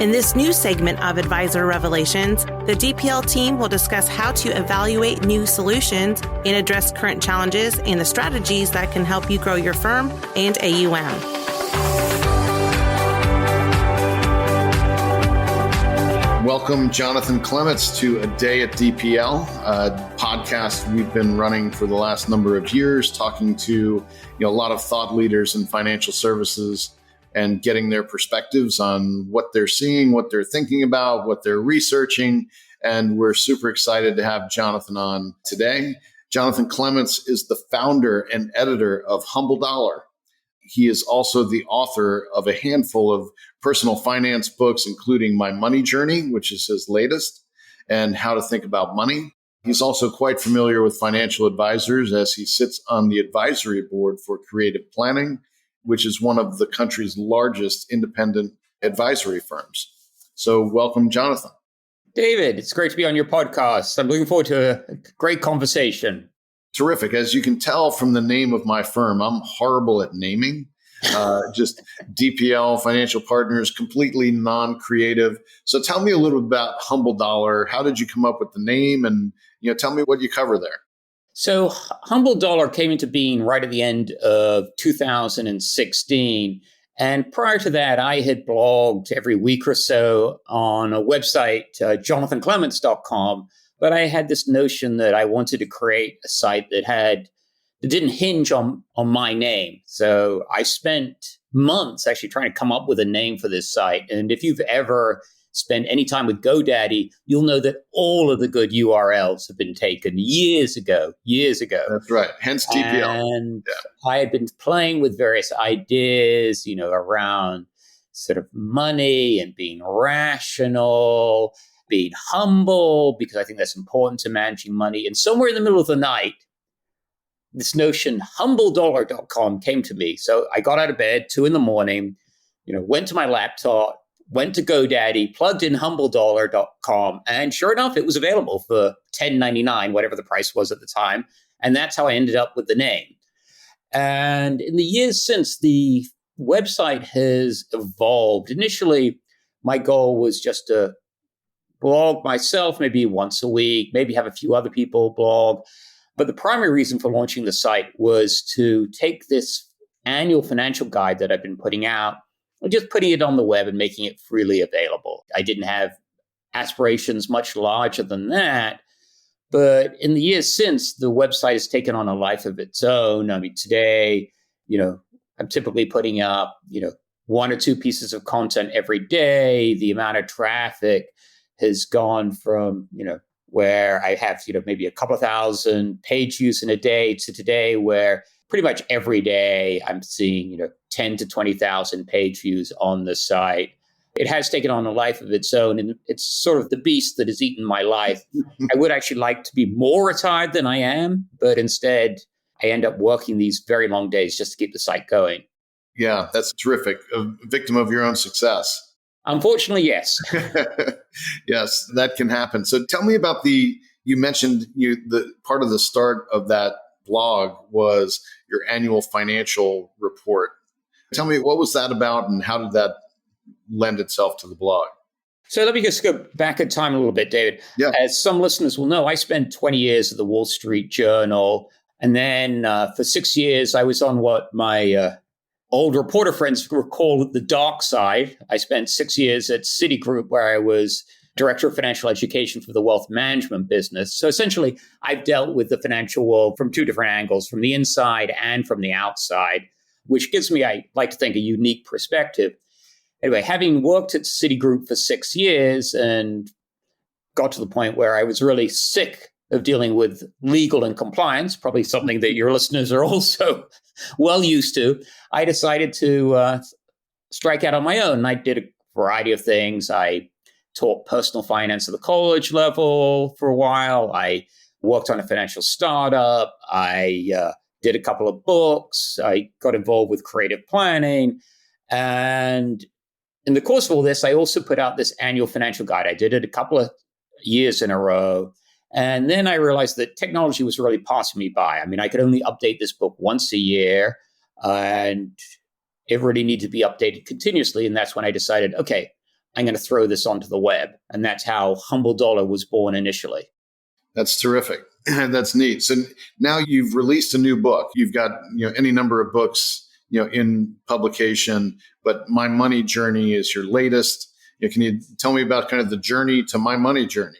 In this new segment of Advisor Revelations, the DPL team will discuss how to evaluate new solutions and address current challenges and the strategies that can help you grow your firm and AUM. Welcome, Jonathan Clements, to A Day at DPL, a podcast we've been running for the last number of years, talking to a lot of thought leaders in financial services and getting their perspectives on what they're seeing, what they're thinking about, what they're researching. And we're super excited to have Jonathan on today. Jonathan Clements is the founder and editor of HumbleDollar. He is also the author of a handful of personal finance books, including My Money Journey, which is his latest, and How to Think About Money. He's also quite familiar with financial advisors as he sits on the advisory board for Creative Planning, which is one of the country's largest independent advisory firms. So welcome, Jonathan. David, it's great to be on your podcast. I'm looking forward to a great conversation. Terrific. As you can tell from the name of my firm, I'm horrible at naming. Just DPL, Financial Partners, completely non-creative. So tell me a little bit about HumbleDollar. How did you come up with the name? And tell me what you cover there. So HumbleDollar came into being right at the end of 2016. And prior to that, I had blogged every week or so on a website, jonathanclements.com. But I had this notion that I wanted to create a site that didn't hinge on my name. So I spent months actually trying to come up with a name for this site. And if you've ever spent any time with GoDaddy, you'll know that all of the good URLs have been taken years ago. That's right. Hence DPL. And I had been playing with various ideas, around sort of money and being rational, being humble, because I think that's important to managing money. And somewhere in the middle of the night, this notion, HumbleDollar.com, came to me. So I got out of bed, 2 a.m, went to my laptop, went to GoDaddy, plugged in HumbleDollar.com, and sure enough, it was available for $10.99, whatever the price was at the time. And that's how I ended up with the name. And in the years since, the website has evolved. Initially, my goal was just to blog myself, maybe once a week, maybe have a few other people blog. But the primary reason for launching the site was to take this annual financial guide that I've been putting out and just putting it on the web and making it freely available. I didn't have aspirations much larger than that. But in the years since, the website has taken on a life of its own. I mean, today, I'm typically putting up, 1 or 2 pieces of content every day. The amount of traffic has gone from, where I have, maybe a couple of thousand page views in a day to today where pretty much every day I'm seeing, 10 to 20,000 page views on the site. It has taken on a life of its own, and it's sort of the beast that has eaten my life. I would actually like to be more retired than I am, but instead I end up working these very long days just to keep the site going. Yeah, that's terrific. A victim of your own success. Unfortunately, yes. Yes, that can happen. So tell me about you mentioned the part of the start of that blog was your annual financial report. Tell me, what was that about and how did that lend itself to the blog? So let me just go back in time a little bit, David. Yeah. As some listeners will know, I spent 20 years at the Wall Street Journal. And then for 6 years, I was on what my old reporter friends recall the dark side. I spent 6 years at Citigroup, where I was director of financial education for the wealth management business. So essentially, I've dealt with the financial world from 2 different angles, from the inside and from the outside, which gives me, I like to think, a unique perspective. Anyway, having worked at Citigroup for 6 years and got to the point where I was really sick of dealing with legal and compliance, probably something that your listeners are also well used to, I decided to strike out on my own. I did a variety of things. I taught personal finance at the college level for a while. I worked on a financial startup. I did a couple of books. I got involved with creative planning. And in the course of all this, I also put out this annual financial guide. I did it a couple of years in a row. And then I realized that technology was really passing me by. I mean, I could only update this book once a year, and it really needed to be updated continuously. And that's when I decided, okay, I'm going to throw this onto the web. And that's how HumbleDollar was born initially. That's terrific. That's neat. So now you've released a new book. You've got, any number of books, in publication, but My Money Journey is your latest. Can you tell me about kind of the journey to My Money Journey?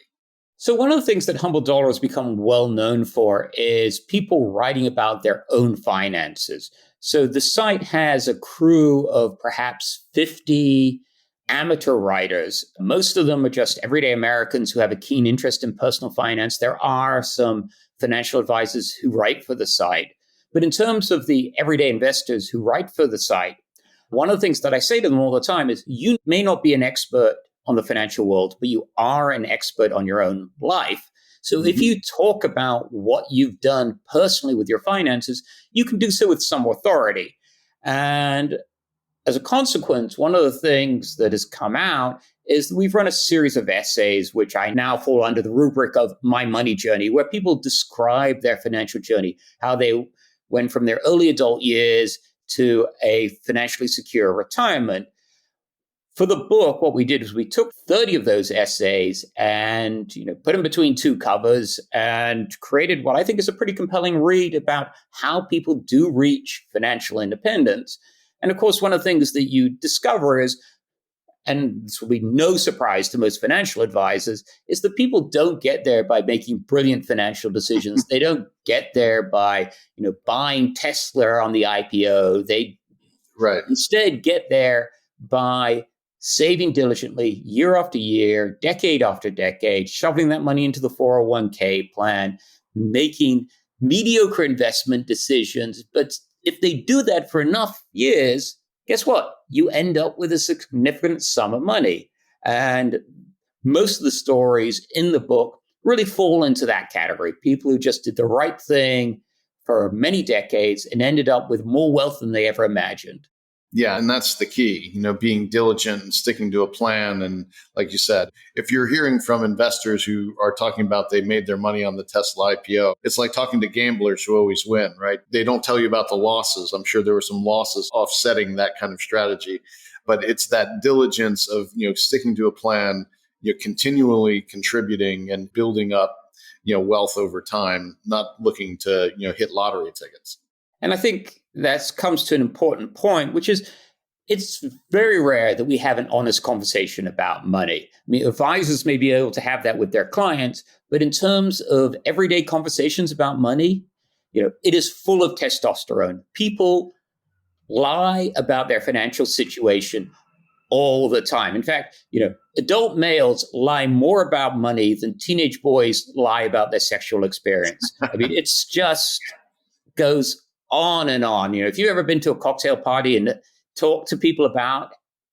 So one of the things that HumbleDollar has become well known for is people writing about their own finances. So the site has a crew of perhaps 50 amateur writers. Most of them are just everyday Americans who have a keen interest in personal finance. There are some financial advisors who write for the site. But in terms of the everyday investors who write for the site, one of the things that I say to them all the time is you may not be an expert on the financial world, but you are an expert on your own life. So if you talk about what you've done personally with your finances, you can do so with some authority. And as a consequence, one of the things that has come out is that we've run a series of essays, which I now fall under the rubric of My Money Journey, where people describe their financial journey, how they went from their early adult years to a financially secure retirement. For the book, what we did is we took 30 of those essays and put them between two covers and created what I think is a pretty compelling read about how people do reach financial independence. And of course, one of the things that you discover is, and this will be no surprise to most financial advisors, is that people don't get there by making brilliant financial decisions. They don't get there by, buying Tesla on the IPO. They instead get there by saving diligently year after year, decade after decade, shoving that money into the 401k plan, making mediocre investment decisions. But if they do that for enough years, guess what? You end up with a significant sum of money. And most of the stories in the book really fall into that category. People who just did the right thing for many decades and ended up with more wealth than they ever imagined. Yeah, and that's the key, being diligent and sticking to a plan. And like you said, if you're hearing from investors who are talking about they made their money on the Tesla IPO, it's like talking to gamblers who always win, right? They don't tell you about the losses. I'm sure there were some losses offsetting that kind of strategy, but it's that diligence of, sticking to a plan, continually contributing and building up, wealth over time, not looking to, hit lottery tickets. And I think that comes to an important point, which is it's very rare that we have an honest conversation about money. I mean, advisors may be able to have that with their clients, but in terms of everyday conversations about money, it is full of testosterone. People lie about their financial situation all the time. In fact, adult males lie more about money than teenage boys lie about their sexual experience. I mean, it's just goes on and on. If you've ever been to a cocktail party and talk to people about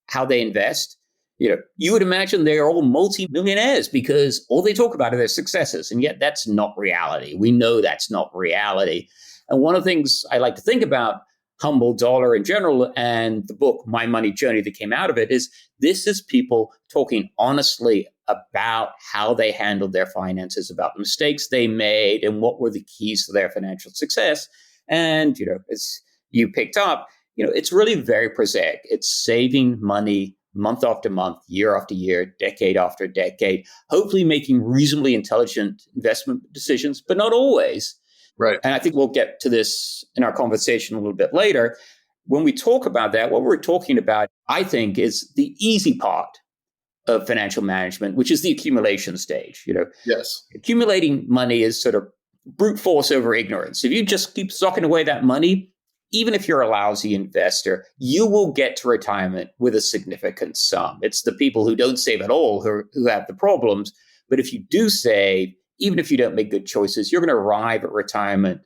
how they invest, you would imagine they're all multi-millionaires because all they talk about are their successes. And yet that's not reality. We know that's not reality. And one of the things I like to think about HumbleDollar in general and the book, My Money Journey, that came out of it is this is people talking honestly about how they handled their finances, about the mistakes they made and what were the keys to their financial success. And, as you picked up, it's really very prosaic. It's saving money month after month, year after year, decade after decade, hopefully making reasonably intelligent investment decisions, but not always. Right. And I think we'll get to this in our conversation a little bit later. When we talk about that, what we're talking about, I think, is the easy part of financial management, which is the accumulation stage. Yes. Accumulating money is sort of brute force over ignorance. If you just keep socking away that money, even if you're a lousy investor, you will get to retirement with a significant sum. It's the people who don't save at all who have the problems. But if you do save, even if you don't make good choices, you're going to arrive at retirement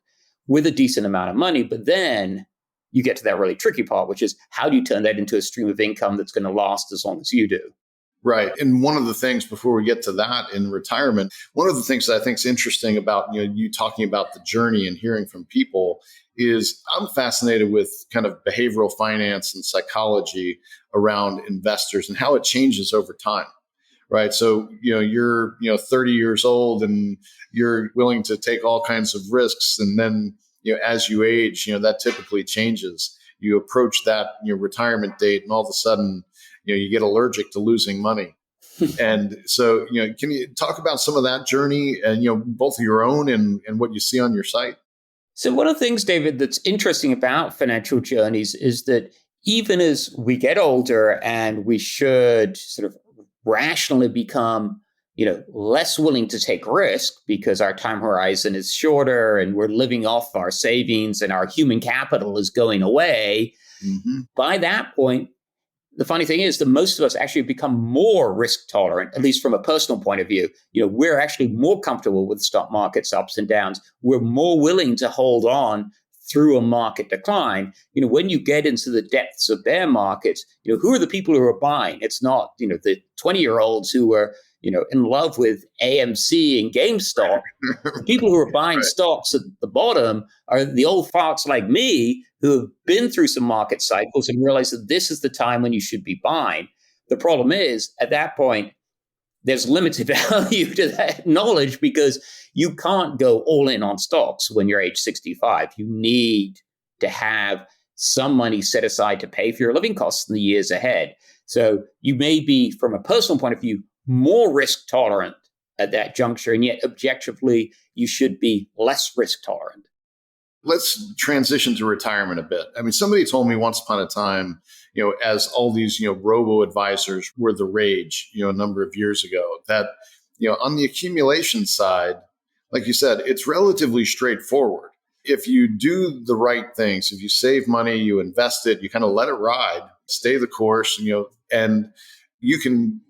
with a decent amount of money. But then you get to that really tricky part, which is how do you turn that into a stream of income that's going to last as long as you do? Right. And one of the things before we get to that in retirement, one of the things that I think is interesting about, you talking about the journey and hearing from people is I'm fascinated with kind of behavioral finance and psychology around investors and how it changes over time. Right. So, you're, 30 years old and you're willing to take all kinds of risks. And then, as you age, that typically changes. you approach that retirement date, and all of a sudden, you get allergic to losing money. And so, can you talk about some of that journey and, both your own and what you see on your site? So one of the things, David, that's interesting about financial journeys is that even as we get older and we should sort of rationally become, less willing to take risk because our time horizon is shorter and we're living off our savings and our human capital is going away. Mm-hmm. By that point, the funny thing is that most of us actually become more risk tolerant, at least from a personal point of view. We're actually more comfortable with stock market's ups and downs. We're more willing to hold on through a market decline. When you get into the depths of bear markets, who are the people who are buying? It's not, the 20-year-olds who are, in love with AMC and GameStop. The people who are buying stocks at the bottom are the old farts like me who have been through some market cycles and realize that this is the time when you should be buying. The problem is, at that point, there's limited value to that knowledge because you can't go all in on stocks when you're age 65. You need to have some money set aside to pay for your living costs in the years ahead. So you may be, from a personal point of view, more risk tolerant at that juncture, and yet objectively, you should be less risk tolerant. Let's transition to retirement a bit. I mean, somebody told me once upon a time, as all these, robo-advisors were the rage, a number of years ago, that, on the accumulation side, like you said, it's relatively straightforward. If you do the right things, if you save money, you invest it, you kind of let it ride, stay the course, and you can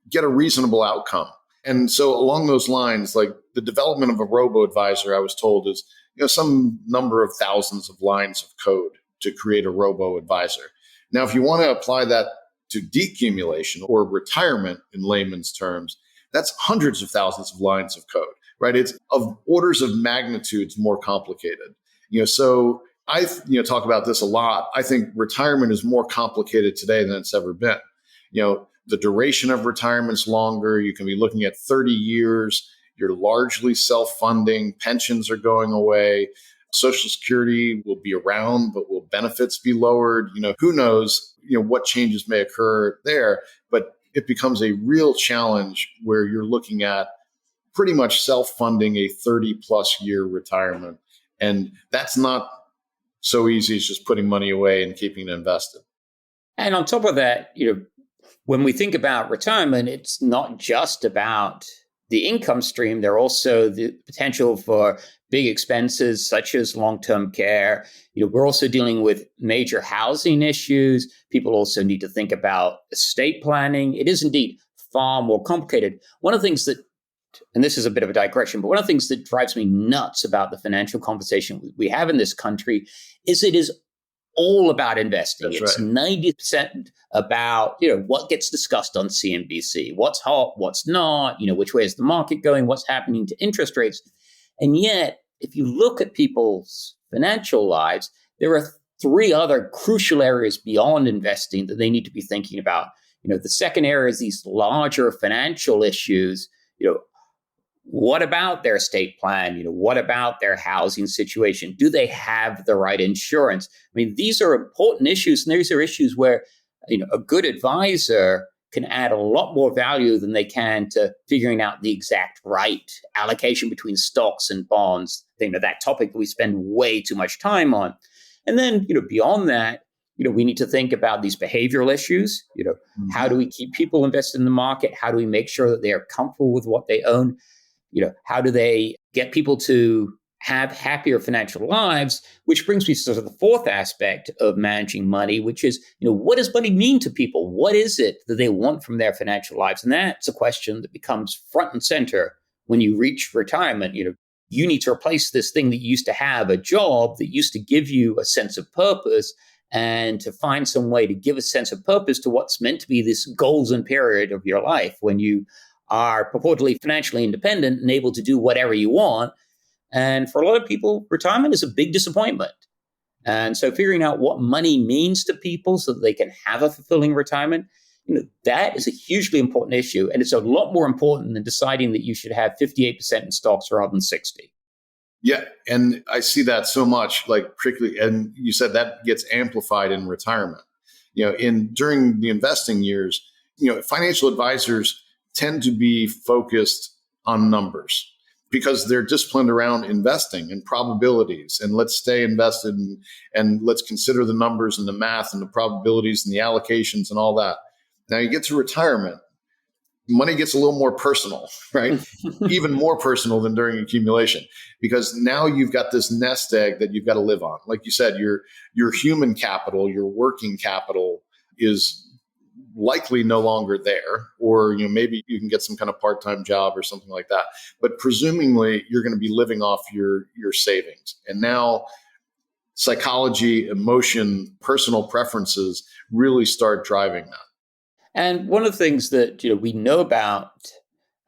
get a reasonable outcome. And so along those lines, like the development of a robo-advisor, I was told is, some number of thousands of lines of code to create a robo-advisor. Now, if you want to apply that to decumulation or retirement in layman's terms, that's hundreds of thousands of lines of code, right? It's of orders of magnitudes more complicated. So I talk about this a lot. I think retirement is more complicated today than it's ever been. The duration of retirement's longer. You can be looking at 30 years. You're largely self-funding. Pensions are going away. Social Security will be around, but will benefits be lowered? Who knows, what changes may occur there. But it becomes a real challenge where you're looking at pretty much self-funding a 30-plus year retirement. And that's not so easy as just putting money away and keeping it invested. And on top of that, when we think about retirement, it's not just about the income stream. There are also the potential for big expenses such as long-term care. We're also dealing with major housing issues. People also need to think about estate planning. It is indeed far more complicated. One of the things that, and this is a bit of a digression, but one of the things that drives me nuts about the financial conversation we have in this country is it is all about investing. That's right. 90% about, what gets discussed on CNBC, what's hot, what's not, which way is the market going, what's happening to interest rates. And yet, if you look at people's financial lives, there are three other crucial areas beyond investing that they need to be thinking about. The second area is these larger financial issues. What about their estate plan? What about their housing situation? Do they have the right insurance? I mean, these are important issues, and these are issues where, a good advisor can add a lot more value than they can to figuring out the exact right allocation between stocks and bonds. That topic that we spend way too much time on. And then, beyond that, we need to think about these behavioral issues. How do we keep people invested in the market? How do we make sure that they are comfortable with what they own? How do they get people to have happier financial lives? Which brings me to sort of the fourth aspect of managing money, which is, what does money mean to people? What is it that they want from their financial lives? And that's a question that becomes front and center when you reach retirement. You need to replace this thing that you used to have, a job that used to give you a sense of purpose, and to find some way to give a sense of purpose to what's meant to be this golden period of your life when you are purportedly financially independent and able to do whatever you want. And for a lot of people, retirement is a big disappointment. And so figuring out what money means to people so that they can have a fulfilling retirement, that is a hugely important issue. And it's a lot more important than deciding that you should have 58% in stocks rather than 60%. Yeah. And I see that so much, like particularly, and you said that gets amplified in retirement. During the investing years, financial advisors tend to be focused on numbers because they're disciplined around investing and probabilities. And let's stay invested and let's consider the numbers and the math and the probabilities and the allocations and all that. Now you get to retirement, money gets a little more personal, right? Even more personal than during accumulation, because now you've got this nest egg that you've got to live on. Like you said, your human capital, your working capital is likely no longer there, or maybe you can get some kind of part-time job or something like that. But presumably you're going to be living off your savings. And now psychology, emotion, personal preferences really start driving that. And one of the things that we know about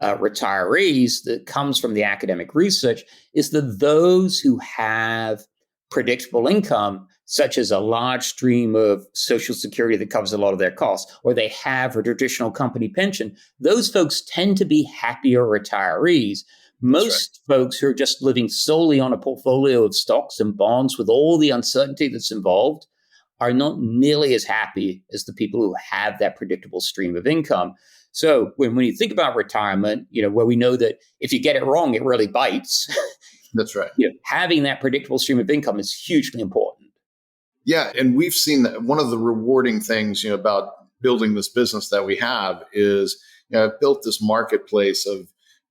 retirees that comes from the academic research is that those who have predictable income, such as a large stream of Social Security that covers a lot of their costs, or they have a traditional company pension, those folks tend to be happier retirees. Most folks who are just living solely on a portfolio of stocks and bonds with all the uncertainty that's involved are not nearly as happy as the people who have that predictable stream of income. So when you think about retirement, where we know that if you get it wrong, it really bites. That's right. Having that predictable stream of income is hugely important. Yeah. And we've seen that one of the rewarding things, about building this business that we have is, I've built this marketplace of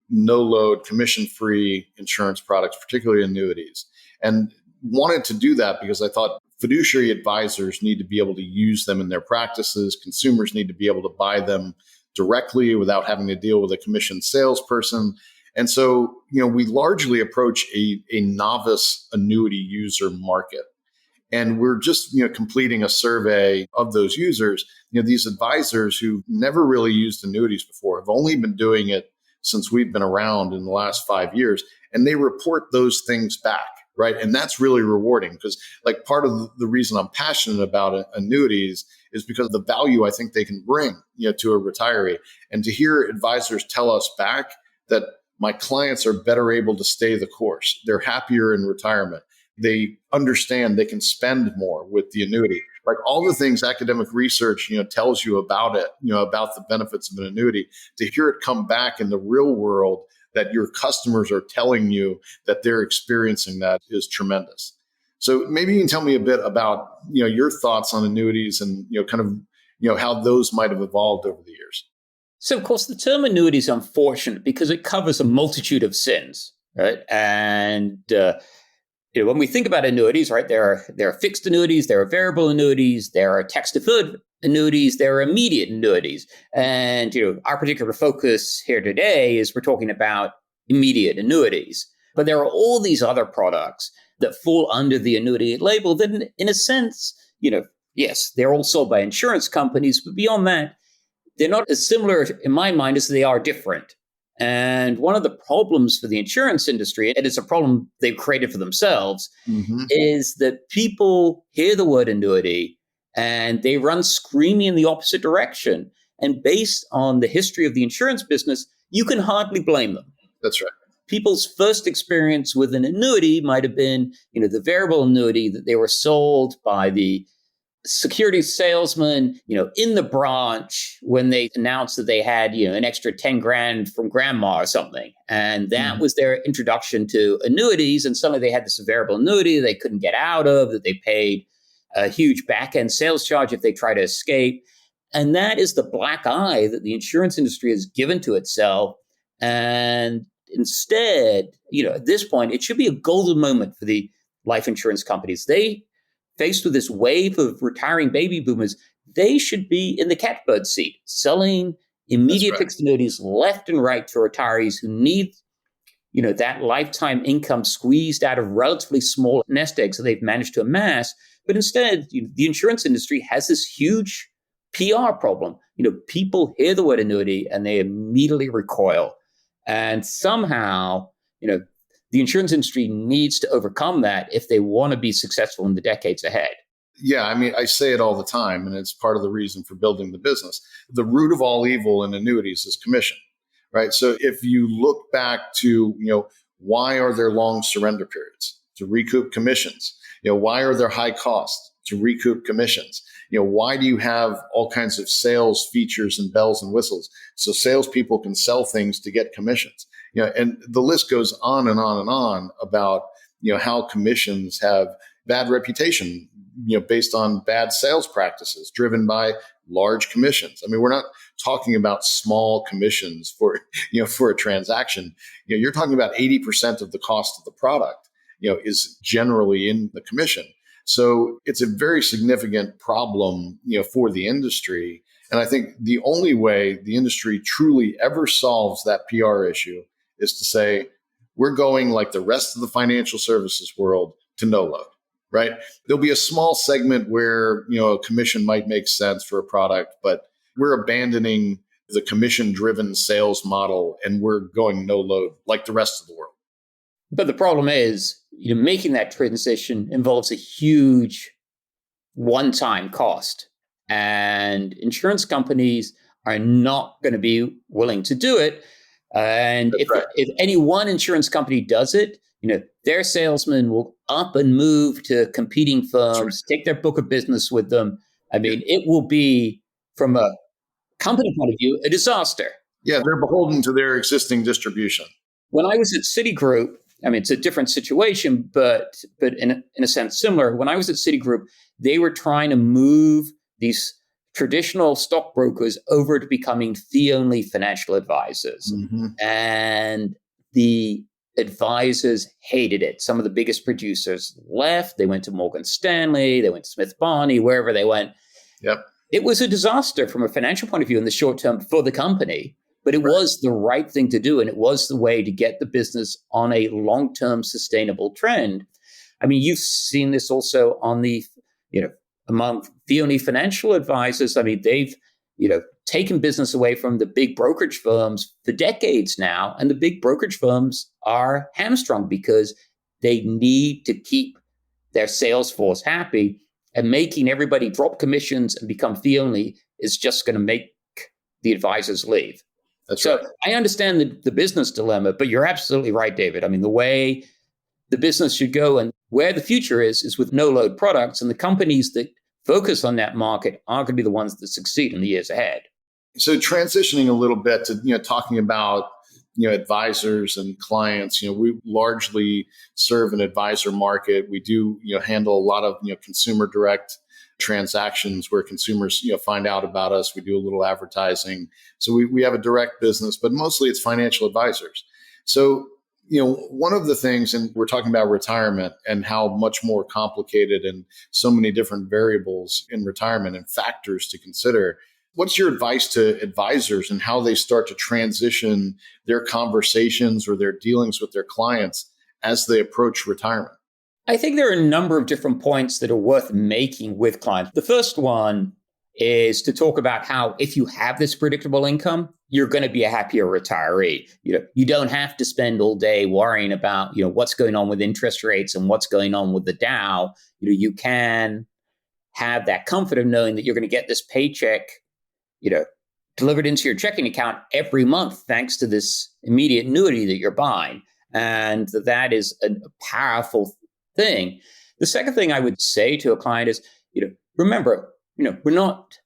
no load, commission-free insurance products, particularly annuities, and wanted to do that because I thought fiduciary advisors need to be able to use them in their practices. Consumers need to be able to buy them directly without having to deal with a commissioned salesperson. And so, we largely approach a novice annuity user market. And we're just, completing a survey of those users. These advisors who never really used annuities before have only been doing it since we've been around in the last 5 years. And they report those things back. Right. And that's really rewarding because like part of the reason I'm passionate about annuities is because of the value I think they can bring, to a retiree. And to hear advisors tell us back that my clients are better able to stay the course. They're happier in retirement. They understand they can spend more with the annuity. Like all the things academic research, tells you about it, about the benefits of an annuity, to hear it come back in the real world that your customers are telling you that they're experiencing that is tremendous. So maybe you can tell me a bit about, your thoughts on annuities and, how those might have evolved over the years. So, of course, the term annuity is unfortunate because it covers a multitude of sins, right? And when we think about annuities, right, there are fixed annuities, there are variable annuities, there are tax-deferred annuities, there are immediate annuities. And, our particular focus here today is we're talking about immediate annuities. But there are all these other products that fall under the annuity label that in a sense, yes, they're all sold by insurance companies, but beyond that, they're not as similar in my mind as they are different. And one of the problems for the insurance industry, and it's a problem they've created for themselves, is that people hear the word annuity and they run screaming in the opposite direction. And based on the history of the insurance business, you can hardly blame them. That's right. People's first experience with an annuity might have been, the variable annuity that they were sold by the securities salesman, in the branch when they announced that they had, an extra 10 grand from grandma or something. And that was their introduction to annuities. And suddenly they had this variable annuity they couldn't get out of, that they paid a huge back-end sales charge if they try to escape. And that is the black eye that the insurance industry has given to itself. And instead, at this point, it should be a golden moment for the life insurance companies. They, faced with this wave of retiring baby boomers, they should be in the catbird seat, selling immediate fixed annuities left and right to retirees who need, that lifetime income squeezed out of relatively small nest eggs that they've managed to amass. But instead, the insurance industry has this huge PR problem. People hear the word annuity and they immediately recoil. And somehow, the insurance industry needs to overcome that if they want to be successful in the decades ahead. Yeah, I mean, I say it all the time, and it's part of the reason for building the business. The root of all evil in annuities is commission, right? So if you look back to, Why are there long surrender periods? To recoup commissions. Why are there high costs? To recoup commissions. Why do you have all kinds of sales features and bells and whistles? So salespeople can sell things to get commissions. And the list goes on and on and on about, how commissions have bad reputation, based on bad sales practices driven by large commissions. I mean, we're not talking about small commissions for a transaction. You're talking about 80% of the cost of the product, is generally in the commission. So it's a very significant problem, for the industry. And I think the only way the industry truly ever solves that PR issue is to say, we're going like the rest of the financial services world to no load, right? There'll be a small segment where, a commission might make sense for a product, but we're abandoning the commission-driven sales model and we're going no load like the rest of the world. But the problem is, making that transition involves a huge one-time cost. And insurance companies are not going to be willing to do it. And if any one insurance company does it, their salesmen will up and move to competing firms, take their book of business with them. I mean, it will be, from a company point of view, a disaster. Yeah, they're beholden to their existing distribution. When I was at Citigroup, I mean, it's a different situation, but in a sense similar. When I was at Citigroup, they were trying to move these traditional stockbrokers over to becoming fee-only financial advisors. Mm-hmm. And the advisors hated it. Some of the biggest producers left. They went to Morgan Stanley. They went to Smith Barney, wherever they went. Yep. It was a disaster from a financial point of view in the short term for the company, but it was the right thing to do. And it was the way to get the business on a long-term sustainable trend. I mean, you've seen this also on the, among fee-only financial advisors. I mean, they've, taken business away from the big brokerage firms for decades now. And the big brokerage firms are hamstrung because they need to keep their sales force happy. And making everybody drop commissions and become fee-only is just going to make the advisors leave. That's so right. I understand the business dilemma, but you're absolutely right, David. I mean, the way the business should go and where the future is with no-load products, and the companies that focus on that market are going to be the ones that succeed in the years ahead. So transitioning a little bit to, talking about, advisors and clients, we largely serve an advisor market. We do, handle a lot of, consumer direct transactions where consumers, find out about us. We do a little advertising. So we have a direct business, but mostly it's financial advisors. So, one of the things, and we're talking about retirement and how much more complicated and so many different variables in retirement and factors to consider. What's your advice to advisors and how they start to transition their conversations or their dealings with their clients as they approach retirement? I think there are a number of different points that are worth making with clients. The first one is to talk about how if you have this predictable income, you're going to be a happier retiree. You don't have to spend all day worrying about, what's going on with interest rates and what's going on with the Dow. You can have that comfort of knowing that you're going to get this paycheck delivered into your checking account every month, thanks to this immediate annuity that you're buying. And that is a powerful thing. The second thing I would say to a client is, remember, we're not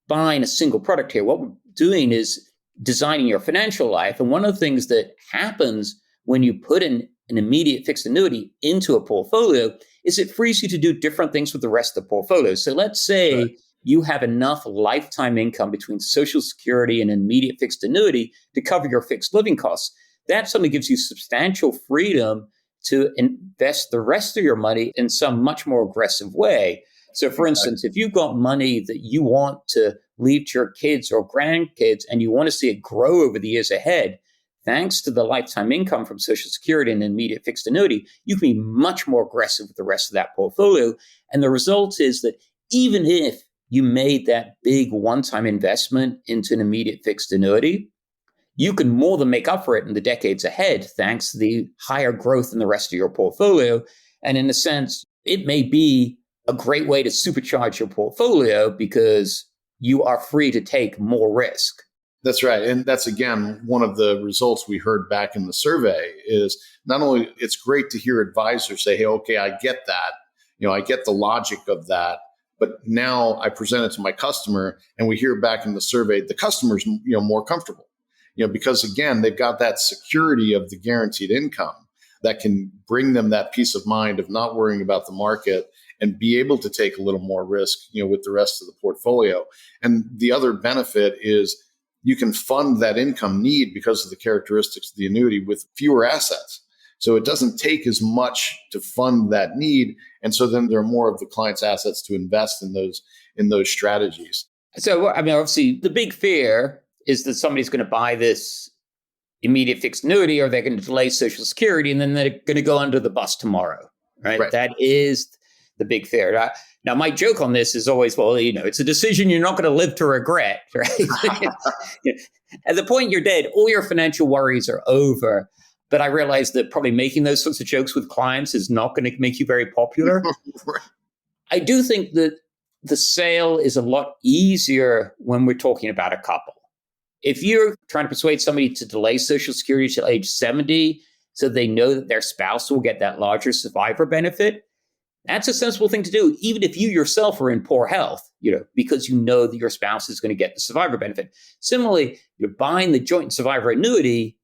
buying a single product here. What we're doing is designing your financial life. And one of the things that happens when you put in an immediate fixed annuity into a portfolio is it frees you to do different things with the rest of the portfolio. So let's say you have enough lifetime income between Social Security and an immediate fixed annuity to cover your fixed living costs. That suddenly gives you substantial freedom to invest the rest of your money in some much more aggressive way. So for instance, if you've got money that you want to leave to your kids or grandkids and you want to see it grow over the years ahead, thanks to the lifetime income from Social Security and an immediate fixed annuity, you can be much more aggressive with the rest of that portfolio. And the result is that even if you made that big one-time investment into an immediate fixed annuity, you can more than make up for it in the decades ahead, thanks to the higher growth in the rest of your portfolio. And in a sense, it may be a great way to supercharge your portfolio because you are free to take more risk. That's right. And that's, again, one of the results we heard back in the survey is not only it's great to hear advisors say, hey, okay, I get that. I get the logic of that. But now I present it to my customer and we hear back in the survey, the customer's, more comfortable, because again, they've got that security of the guaranteed income that can bring them that peace of mind of not worrying about the market and be able to take a little more risk, with the rest of the portfolio. And the other benefit is you can fund that income need because of the characteristics of the annuity with fewer assets. So it doesn't take as much to fund that need. And so then there are more of the client's assets to invest in those strategies. So, obviously, the big fear is that somebody's going to buy this immediate fixed annuity or they're going to delay Social Security and then they're going to go under the bus tomorrow, right? That is the big fear. Now, my joke on this is always, well, it's a decision you're not going to live to regret, right? At the point you're dead, all your financial worries are over. But I realize that probably making those sorts of jokes with clients is not going to make you very popular. Right. I do think that the sale is a lot easier when we're talking about a couple. If you're trying to persuade somebody to delay Social Security till age 70 so they know that their spouse will get that larger survivor benefit, that's a sensible thing to do, even if you yourself are in poor health, because you know that your spouse is going to get the survivor benefit. Similarly, you're buying the joint survivor annuity.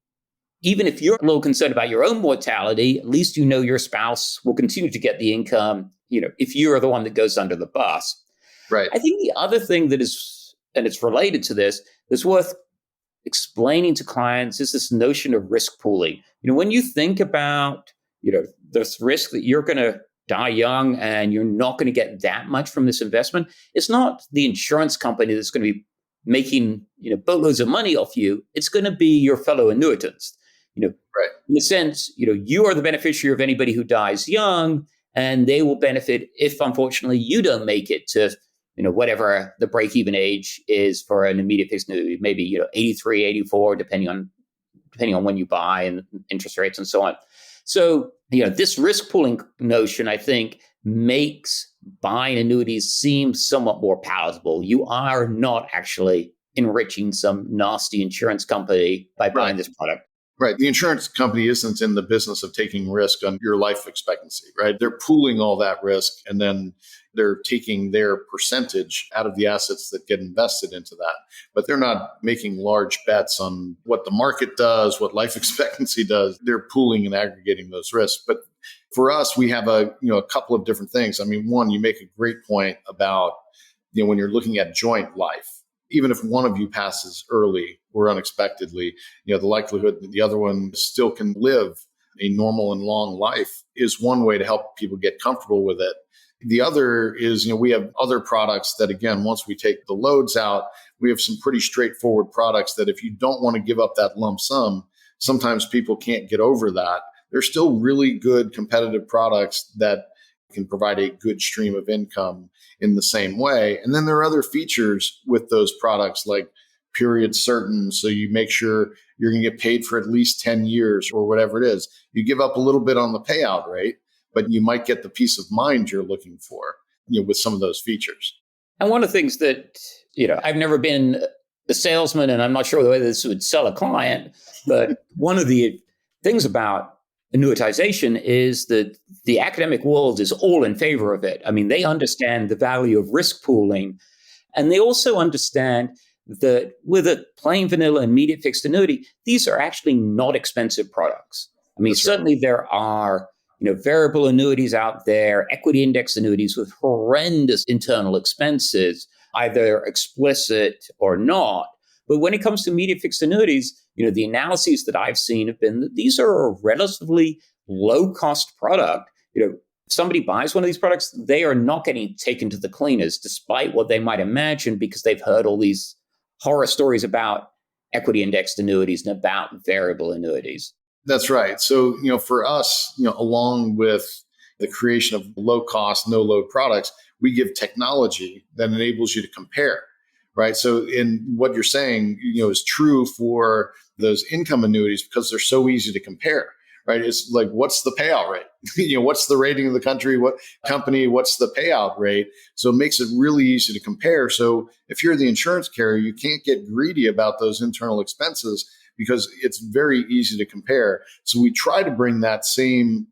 Even if you're a little concerned about your own mortality, at least you know your spouse will continue to get the income, if you're the one that goes under the bus. Right. I think the other thing that is, and it's related to this, that's worth explaining to clients is this notion of risk pooling. When you think about, this risk that you're going to die young and you're not going to get that much from this investment, it's not the insurance company that's going to be making, boatloads of money off you. It's going to be your fellow annuitants. Right. In a sense, you are the beneficiary of anybody who dies young, and they will benefit if, unfortunately, you don't make it to, whatever the break-even age is for an immediate fixed annuity, maybe, 83, 84, depending on when you buy and interest rates and so on. So, this risk pooling notion, I think, makes buying annuities seem somewhat more palatable. You are not actually enriching some nasty insurance company by buying this product. Right. The insurance company isn't in the business of taking risk on your life expectancy, right? They're pooling all that risk and then they're taking their percentage out of the assets that get invested into that. But they're not making large bets on what the market does, what life expectancy does. They're pooling and aggregating those risks. But for us, we have a couple of different things. One, you make a great point about, when you're looking at joint life, even if one of you passes early or unexpectedly, the likelihood that the other one still can live a normal and long life is one way to help people get comfortable with it. The other is, we have other products that, again, once we take the loads out, we have some pretty straightforward products that if you don't want to give up that lump sum, sometimes people can't get over that. They're still really good competitive products that can provide a good stream of income in the same way. And then there are other features with those products like period certain. So you make sure you're going to get paid for at least 10 years or whatever it is. You give up a little bit on the payout rate, but you might get the peace of mind you're looking for, with some of those features. And one of the things that, I've never been a salesman and I'm not sure the way this would sell a client, but one of the things about annuitization is that the academic world is all in favor of it. They understand the value of risk pooling, and they also understand that with a plain vanilla immediate fixed annuity, these are actually not expensive products. Certainly there are, variable annuities out there, equity index annuities with horrendous internal expenses, either explicit or not. But when it comes to immediate fixed annuities, the analyses that I've seen have been that these are a relatively low-cost product. If somebody buys one of these products, they are not getting taken to the cleaners, despite what they might imagine, because they've heard all these horror stories about equity indexed annuities and about variable annuities. That's right. So, for us, along with the creation of low-cost, no-load products, we give technology that enables you to compare. Right. So in what you're saying, is true for those income annuities because they're so easy to compare. right? It's like, what's the payout rate? What's the rating of the country? What company? What's the payout rate? So it makes it really easy to compare. So if you're the insurance carrier, you can't get greedy about those internal expenses because it's very easy to compare. So we try to bring that same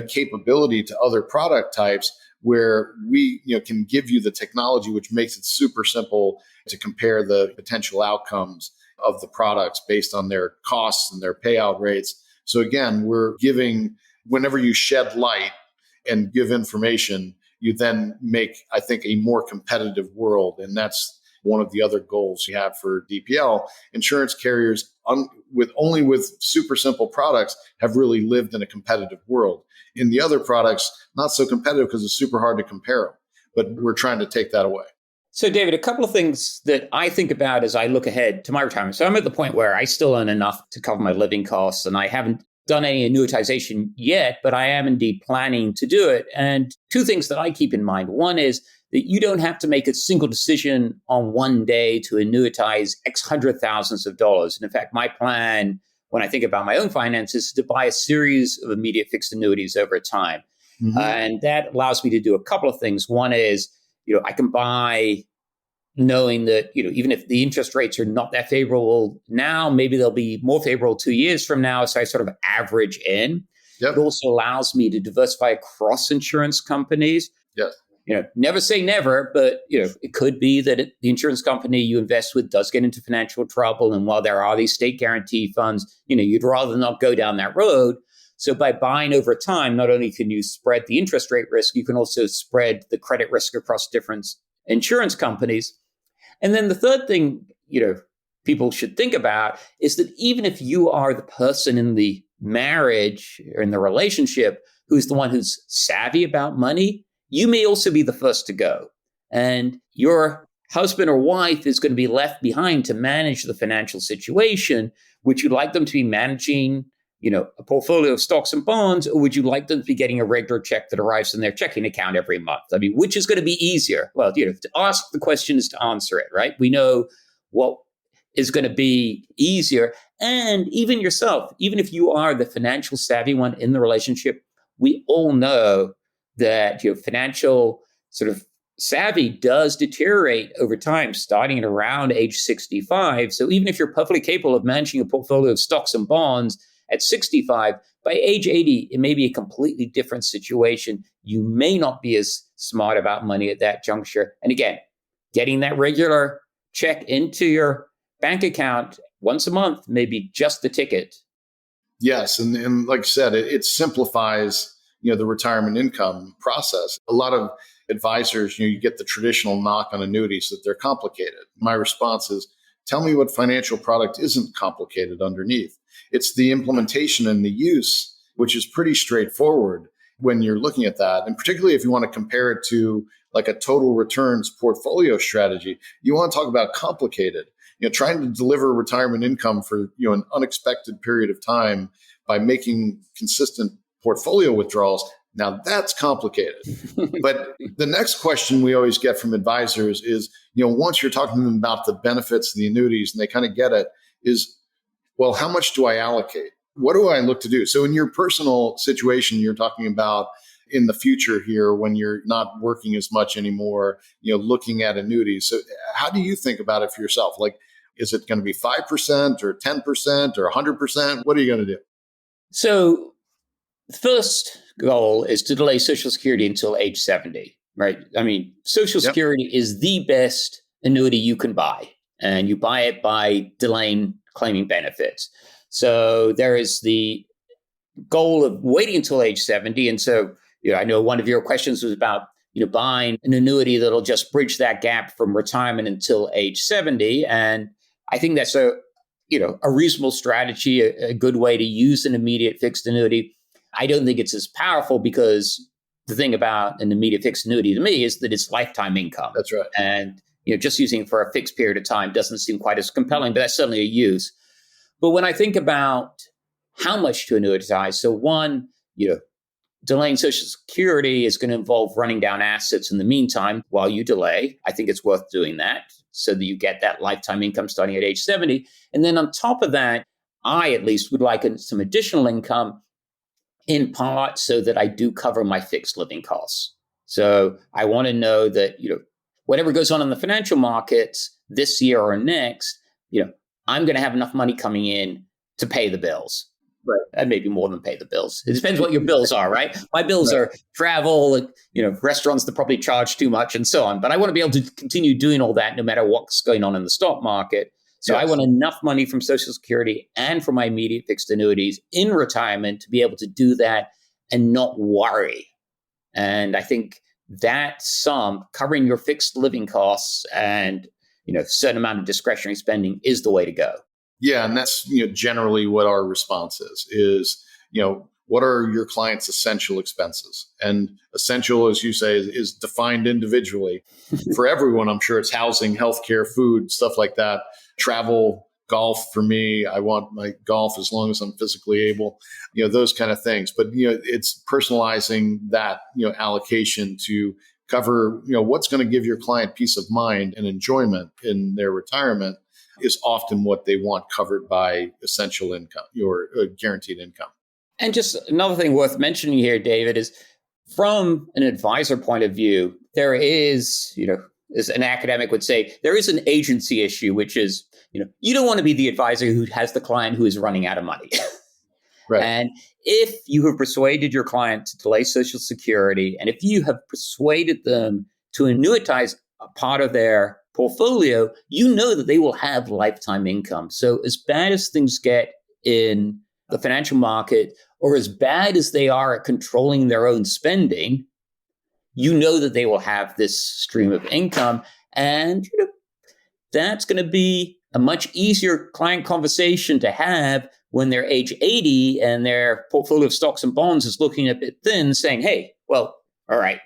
capability to other product types where we can give you the technology, which makes it super simple to compare the potential outcomes of the products based on their costs and their payout rates. So again, we're giving, whenever you shed light and give information, you then make, I think, a more competitive world. And that's one of the other goals you have for DPL. Insurance carriers with super simple products have really lived in a competitive world. In the other products, not so competitive because it's super hard to compare them. But we're trying to take that away. So, David, a couple of things that I think about as I look ahead to my retirement. So I'm at the point where I still earn enough to cover my living costs, and I haven't done any annuitization yet, but I am indeed planning to do it. And two things that I keep in mind. One is that you don't have to make a single decision on one day to annuitize X hundred thousands of dollars. And in fact, my plan, when I think about my own finances, is to buy a series of immediate fixed annuities over time. Mm-hmm. And that allows me to do a couple of things. One is, I can buy knowing that, even if the interest rates are not that favorable now, maybe they'll be more favorable 2 years from now. So I sort of average in. Yep. It also allows me to diversify across insurance companies. Yes. Never say never, but, it could be that the insurance company you invest with does get into financial trouble. And while there are these state guarantee funds, you'd rather not go down that road. So by buying over time, not only can you spread the interest rate risk, you can also spread the credit risk across different insurance companies. And then the third thing, people should think about is that even if you are the person in the marriage or in the relationship who's the one who's savvy about money, you may also be the first to go. And your husband or wife is going to be left behind to manage the financial situation. Would you like them to be managing a portfolio of stocks and bonds, or would you like them to be getting a regular check that arrives in their checking account every month? I mean, which is going to be easier? Well, to ask the question is to answer it, right? We know what is going to be easier. And even yourself, even if you are the financial savvy one in the relationship, we all know that financial sort of savvy does deteriorate over time, starting at around age 65. So even if you're perfectly capable of managing a portfolio of stocks and bonds at 65, by age 80, it may be a completely different situation. You may not be as smart about money at that juncture. And again, getting that regular check into your bank account once a month may be just the ticket. Yes. And like I said, it simplifies, the retirement income process. A lot of advisors, you get the traditional knock on annuities that they're complicated. My response is, tell me what financial product isn't complicated underneath. It's the implementation and the use, which is pretty straightforward when you're looking at that. And particularly if you want to compare it to like a total returns portfolio strategy, you want to talk about complicated. Trying to deliver retirement income for an unexpected period of time by making consistent portfolio withdrawals. Now that's complicated. But the next question we always get from advisors is, once you're talking to them about the benefits of the annuities and they kind of get it, is, well, how much do I allocate? What do I look to do? So in your personal situation, you're talking about in the future here when you're not working as much anymore, looking at annuities. So how do you think about it for yourself? Like, is it going to be 5% or 10% or 100%? What are you going to do? So the first goal is to delay Social Security until age 70, right? I mean, Social Security is the best annuity you can buy, and you buy it by delaying claiming benefits. So there is the goal of waiting until age 70. And so, I know one of your questions was about, buying an annuity that'll just bridge that gap from retirement until age 70. And I think that's a reasonable strategy, a good way to use an immediate fixed annuity. I don't think it's as powerful because the thing about an immediate fixed annuity to me is that it's lifetime income. That's right. And, just using it for a fixed period of time doesn't seem quite as compelling, but that's certainly a use. But when I think about how much to annuitize, so one, delaying Social Security is going to involve running down assets in the meantime while you delay. I think it's worth doing that so that you get that lifetime income starting at age 70. And then on top of that, I at least would like some additional income in part so that I do cover my fixed living costs. So I want to know that, whatever goes on in the financial markets this year or next, I'm going to have enough money coming in to pay the bills. Right. And maybe more than pay the bills. It depends what your bills are, right? My bills are travel, restaurants that probably charge too much and so on. But I want to be able to continue doing all that no matter what's going on in the stock market. So I want enough money from Social Security and from my immediate fixed annuities in retirement to be able to do that and not worry. And I think that sum, covering your fixed living costs and, certain amount of discretionary spending is the way to go. Yeah. And that's, generally what our response is, what are your clients' essential expenses? And essential, as you say, is defined individually. For everyone, I'm sure it's housing, healthcare, food, stuff like that. Travel, golf for me. I want my golf as long as I'm physically able, those kind of things. But, it's personalizing that, allocation to cover, what's going to give your client peace of mind and enjoyment in their retirement is often what they want covered by essential income or guaranteed income. And just another thing worth mentioning here, David, is from an advisor point of view, there is, as an academic would say, there is an agency issue, which is, you don't want to be the advisor who has the client who is running out of money. Right. And if you have persuaded your client to delay Social Security, and if you have persuaded them to annuitize a part of their portfolio, you know that they will have lifetime income. So as bad as things get in the financial market, or as bad as they are at controlling their own spending, you know that they will have this stream of income. And that's going to be a much easier client conversation to have when they're age 80 and their portfolio of stocks and bonds is looking a bit thin, saying, hey, well, all right,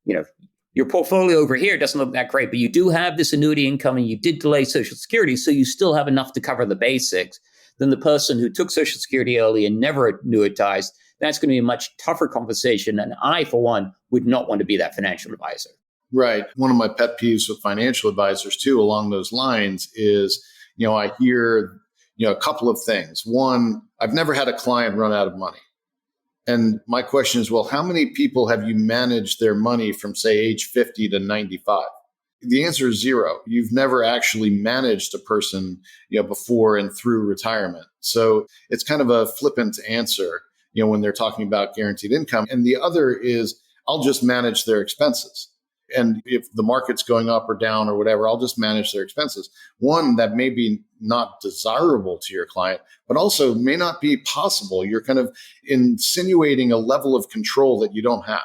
your portfolio over here doesn't look that great, but you do have this annuity income and you did delay Social Security, so you still have enough to cover the basics. Than the person who took Social Security early and never annuitized. That's going to be a much tougher conversation. And I, for one, would not want to be that financial advisor. Right. One of my pet peeves with financial advisors, too, along those lines is, I hear, a couple of things. One, I've never had a client run out of money. And my question is, well, how many people have you managed their money from, say, age 50 to 95? The answer is zero. You've never actually managed a person, before and through retirement. So it's kind of a flippant answer, when they're talking about guaranteed income. And the other is, I'll just manage their expenses. And if the market's going up or down or whatever, I'll just manage their expenses. One, that may be not desirable to your client, but also may not be possible. You're kind of insinuating a level of control that you don't have.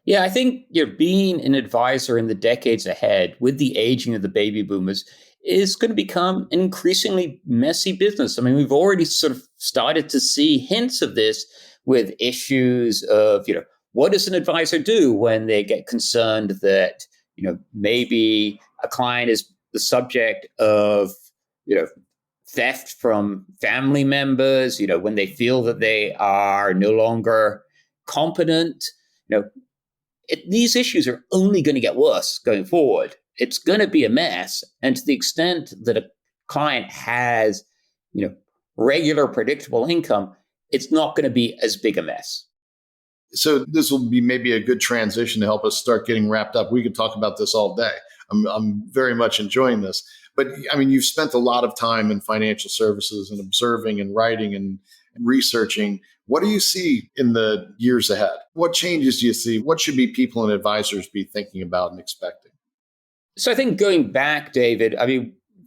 Yeah, I think being an advisor in the decades ahead with the aging of the baby boomers is going to become an increasingly messy business. I mean, we've already sort of started to see hints of this with issues of, what does an advisor do when they get concerned that, maybe a client is the subject of, theft from family members, when they feel that they are no longer competent, these issues are only going to get worse going forward. It's going to be a mess. And to the extent that a client has, regular predictable income, it's not going to be as big a mess. So this will be maybe a good transition to help us start getting wrapped up. We could talk about this all day. I'm very much enjoying this. But I mean, you've spent a lot of time in financial services and observing and writing and researching. What do you see in the years ahead? What changes do you see? What should be people and advisors be thinking about and expecting? So I think going back, David,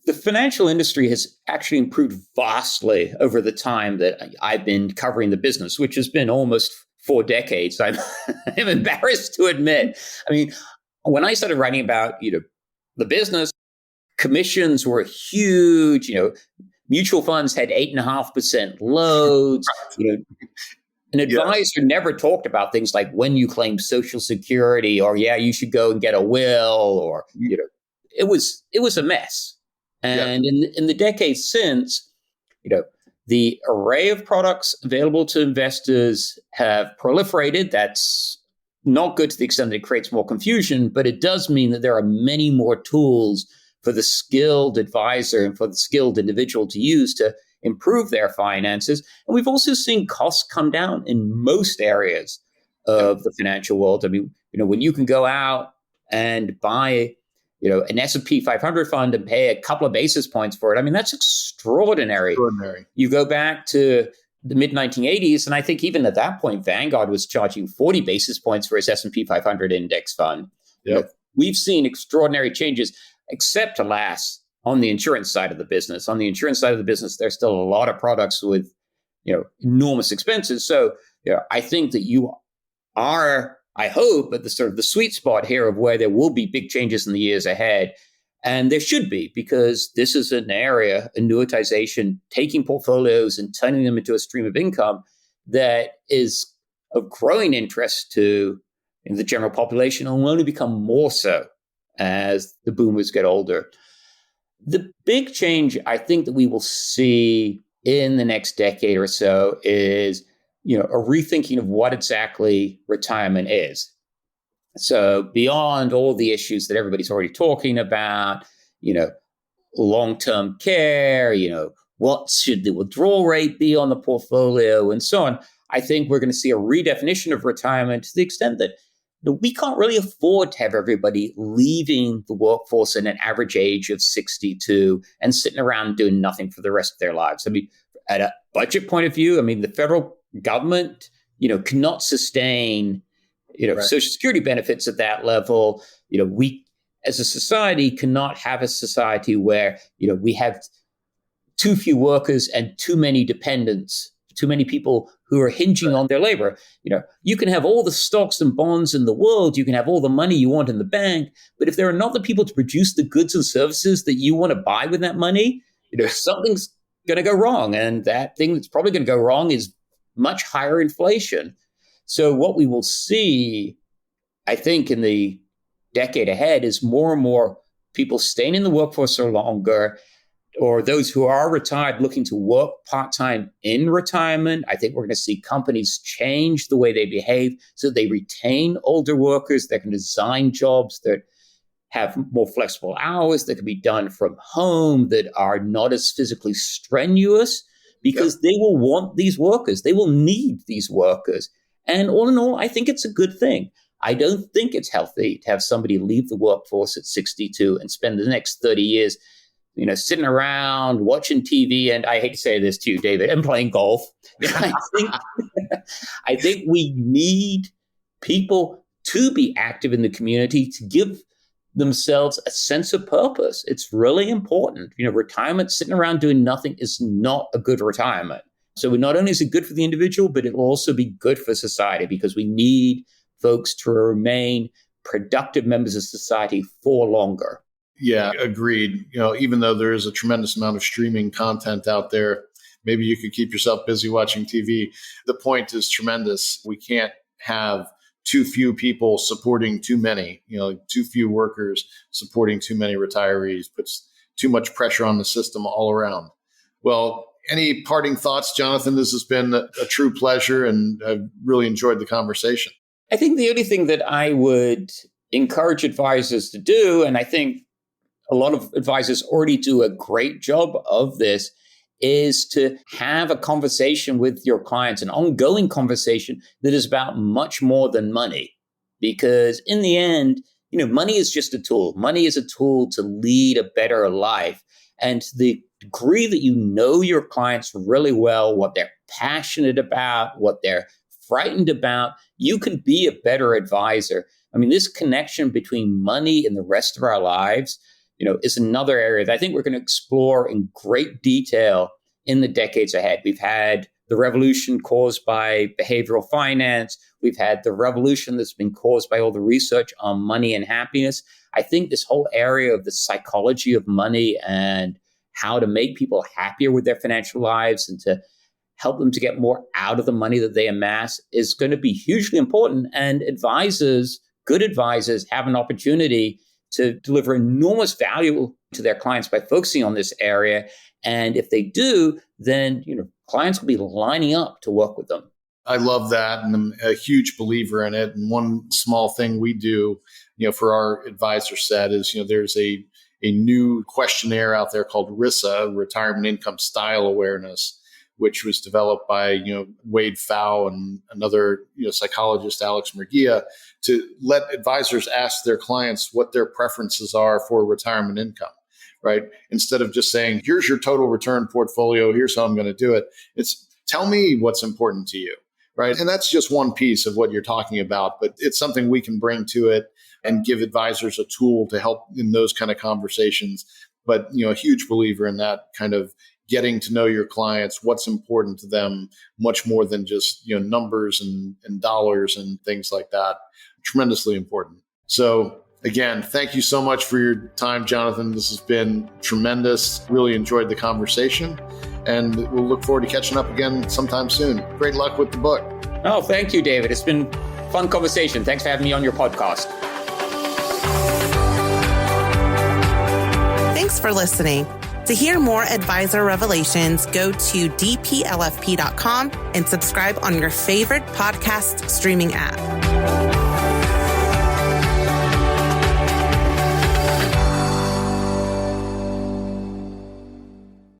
the financial industry has actually improved vastly over the time that I've been covering the business, which has been almost 4 decades. I'm embarrassed to admit. When I started writing about, the business, commissions were huge, mutual funds had 8.5% loads. An advisor never talked about things like when you claim Social Security or, you should go and get a will or, it was a mess. And in the decades since, the array of products available to investors have proliferated. That's not good to the extent that it creates more confusion, but it does mean that there are many more tools for the skilled advisor and for the skilled individual to use to improve their finances. And we've also seen costs come down in most areas of the financial world. I mean, when you can go out and buy, an S&P 500 fund and pay a couple of basis points for it, I mean, that's extraordinary. You go back to the mid-1980s, and I think even at that point, Vanguard was charging 40 basis points for its S&P 500 index fund. Yep. We've seen extraordinary changes, except, alas, on the insurance side of the business. On the insurance side of the business, there's still a lot of products with, enormous expenses. So, I think that you are, I hope, at the sort of the sweet spot here of where there will be big changes in the years ahead. And there should be, because this is an area, annuitization, taking portfolios and turning them into a stream of income that is of growing interest to the general population and will only become more so as the boomers get older. The big change I think that we will see in the next decade or so is, a rethinking of what exactly retirement is. So beyond all the issues that everybody's already talking about, long-term care, what should the withdrawal rate be on the portfolio and so on, I think we're going to see a redefinition of retirement to the extent that we can't really afford to have everybody leaving the workforce at an average age of 62 and sitting around doing nothing for the rest of their lives. I mean, at a budget point of view, I mean, the federal government, cannot sustain, Right. Social Security benefits at that level. We as a society cannot have a society where, we have too few workers and too many dependents, too many people who are hinging on their labor. You can have all the stocks and bonds in the world, you can have all the money you want in the bank, but if there are not the people to produce the goods and services that you want to buy with that money, something's going to go wrong. And that thing that's probably going to go wrong is much higher inflation. So what we will see, I think, in the decade ahead is more and more people staying in the workforce for longer, or those who are retired looking to work part-time in retirement. I think we're going to see companies change the way they behave so they retain older workers. They can design jobs that have more flexible hours that can be done from home, that are not as physically strenuous, because they will want these workers. They will need these workers. And all in all, I think it's a good thing. I don't think it's healthy to have somebody leave the workforce at 62 and spend the next 30 years, sitting around watching TV. And I hate to say this to you, David, and playing golf. I think we need people to be active in the community, to give themselves a sense of purpose. It's really important. Retirement, sitting around doing nothing, is not a good retirement. So not only is it good for the individual, but it will also be good for society, because we need folks to remain productive members of society for longer. Yeah, agreed. Even though there is a tremendous amount of streaming content out there, maybe you could keep yourself busy watching TV. The point is tremendous. We can't have too few people supporting too many, too few workers supporting too many retirees, puts too much pressure on the system all around. Well, any parting thoughts, Jonathan? This has been a true pleasure, and I've really enjoyed the conversation. I think the only thing that I would encourage advisors to do, and I think a lot of advisors already do a great job of this, is to have a conversation with your clients, an ongoing conversation that is about much more than money. Because in the end, money is just a tool. Money is a tool to lead a better life. And to the degree that you know your clients really well, what they're passionate about, what they're frightened about, you can be a better advisor. I mean, this connection between money and the rest of our lives, is another area that I think we're going to explore in great detail in the decades ahead. We've had the revolution caused by behavioral finance. We've had the revolution that's been caused by all the research on money and happiness. I think this whole area of the psychology of money and how to make people happier with their financial lives and to help them to get more out of the money that they amass is going to be hugely important. And advisors, good advisors, have an opportunity to deliver enormous value to their clients by focusing on this area. And if they do, then clients will be lining up to work with them. I love that, and I'm a huge believer in it. And one small thing we do, for our advisor set is, there's a a new questionnaire out there called RISA, Retirement Income Style Awareness, which was developed by Wade Pfau and another psychologist, Alex Murguia, to let advisors ask their clients what their preferences are for retirement income, right? Instead of just saying, here's your total return portfolio, here's how I'm going to do it. It's tell me what's important to you, right? And that's just one piece of what you're talking about, but it's something we can bring to it and give advisors a tool to help in those kind of conversations. But, a huge believer in that kind of getting to know your clients, what's important to them, much more than just, numbers and dollars and things like that. Tremendously important. So again, thank you so much for your time, Jonathan. This has been tremendous. Really enjoyed the conversation, and we'll look forward to catching up again sometime soon. Great luck with the book. Oh, thank you, David. It's been a fun conversation. Thanks for having me on your podcast. Thanks for listening. To hear more advisor revelations, go to dplfp.com and subscribe on your favorite podcast streaming app.